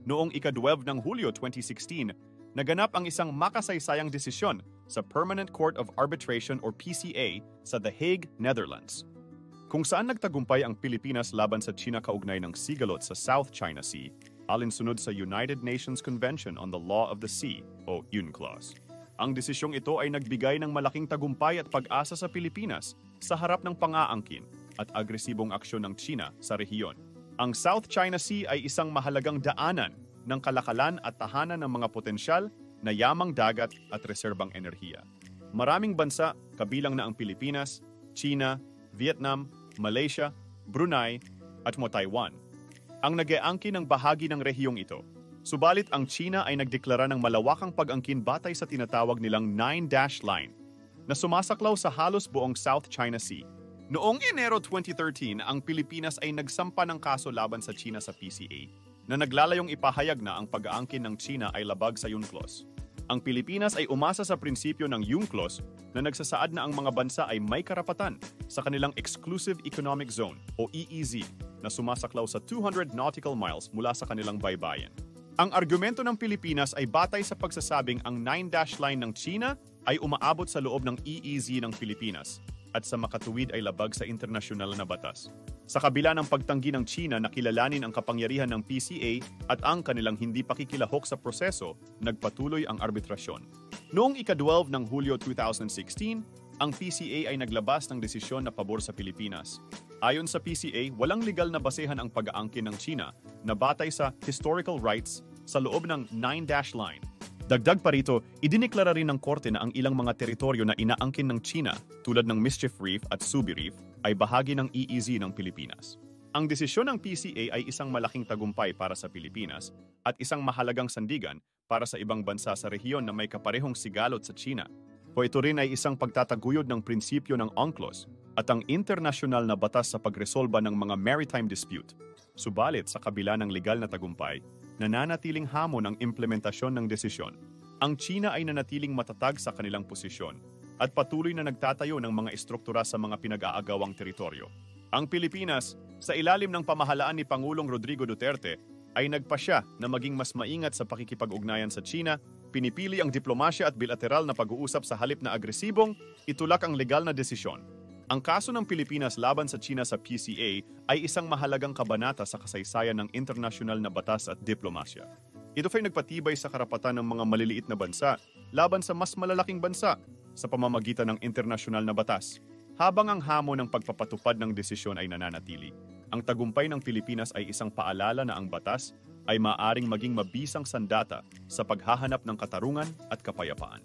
Noong ika-12 ng Hulyo 2016, naganap ang isang makasaysayang desisyon sa Permanent Court of Arbitration or PCA sa The Hague, Netherlands, kung saan nagtagumpay ang Pilipinas laban sa China kaugnay ng sigalot sa South China Sea, alinsunod sa United Nations Convention on the Law of the Sea o UNCLOS. Ang desisyong ito ay nagbigay ng malaking tagumpay at pag-asa sa Pilipinas sa harap ng pang-aangkin at agresibong aksyon ng China sa rehiyon. Ang South China Sea ay isang mahalagang daanan ng kalakalan at tahanan ng mga potensyal na yamang dagat at reserbang enerhiya. Maraming bansa, kabilang na ang Pilipinas, China, Vietnam, Malaysia, Brunei, at Taiwan, ang nag-aangkin ng bahagi ng rehiyong ito. Subalit ang China ay nagdeklara ng malawakang pag-angkin batay sa tinatawag nilang Nine Dash Line na sumasaklaw sa halos buong South China Sea. Noong Enero 2013, ang Pilipinas ay nagsampa ng kaso laban sa China sa PCA na naglalayong ipahayag na ang pag-aangkin ng China ay labag sa UNCLOS. Ang Pilipinas ay umasa sa prinsipyo ng UNCLOS na nagsasaad na ang mga bansa ay may karapatan sa kanilang Exclusive Economic Zone o EEZ na sumasaklaw sa 200 nautical miles mula sa kanilang baybayin. Ang argumento ng Pilipinas ay batay sa pagsasabing ang Nine Dash Line ng China ay umaabot sa loob ng EEZ ng Pilipinas at sa makatuwid ay labag sa internasyonal na batas. Sa kabila ng pagtanggi ng China na kilalanin ang kapangyarihan ng PCA at ang kanilang hindi pakikilahok sa proseso, nagpatuloy ang arbitrasyon. Noong ika-12 ng Hulyo 2016, ang PCA ay naglabas ng desisyon na pabor sa Pilipinas. Ayon sa PCA, walang legal na basehan ang pag-aangkin ng China na batay sa historical rights sa loob ng Nine Dash Line. Dagdag pa rito, idineklara rin ng korte na ang ilang mga teritoryo na inaangkin ng China tulad ng Mischief Reef at Subi Reef ay bahagi ng EEZ ng Pilipinas. Ang desisyon ng PCA ay isang malaking tagumpay para sa Pilipinas at isang mahalagang sandigan para sa ibang bansa sa rehiyon na may kaparehong sigalot sa China. O ito rin ay isang pagtataguyod ng prinsipyo ng UNCLOS at ang internasyonal na batas sa pagresolba ng mga maritime dispute. Subalit sa kabila ng legal na tagumpay, nananatiling hamon ang implementasyon ng desisyon. Ang China ay nanatiling matatag sa kanilang posisyon at patuloy na nagtatayo ng mga istruktura sa mga pinag-aagawang teritoryo. Ang Pilipinas, sa ilalim ng pamahalaan ni Pangulong Rodrigo Duterte, ay nagpasya na maging mas maingat sa pakikipag-ugnayan sa China, pinipili ang diplomasya at bilateral na pag-uusap sa halip na agresibong, itulak ang legal na desisyon. Ang kaso ng Pilipinas laban sa China sa PCA ay isang mahalagang kabanata sa kasaysayan ng internasyonal na batas at diplomasya. Ito ay nagpatibay sa karapatan ng mga maliliit na bansa laban sa mas malalaking bansa sa pamamagitan ng internasyonal na batas, habang ang hamon ng pagpapatupad ng desisyon ay nananatili. Ang tagumpay ng Pilipinas ay isang paalala na ang batas ay maaaring maging mabisang sandata sa paghahanap ng katarungan at kapayapaan.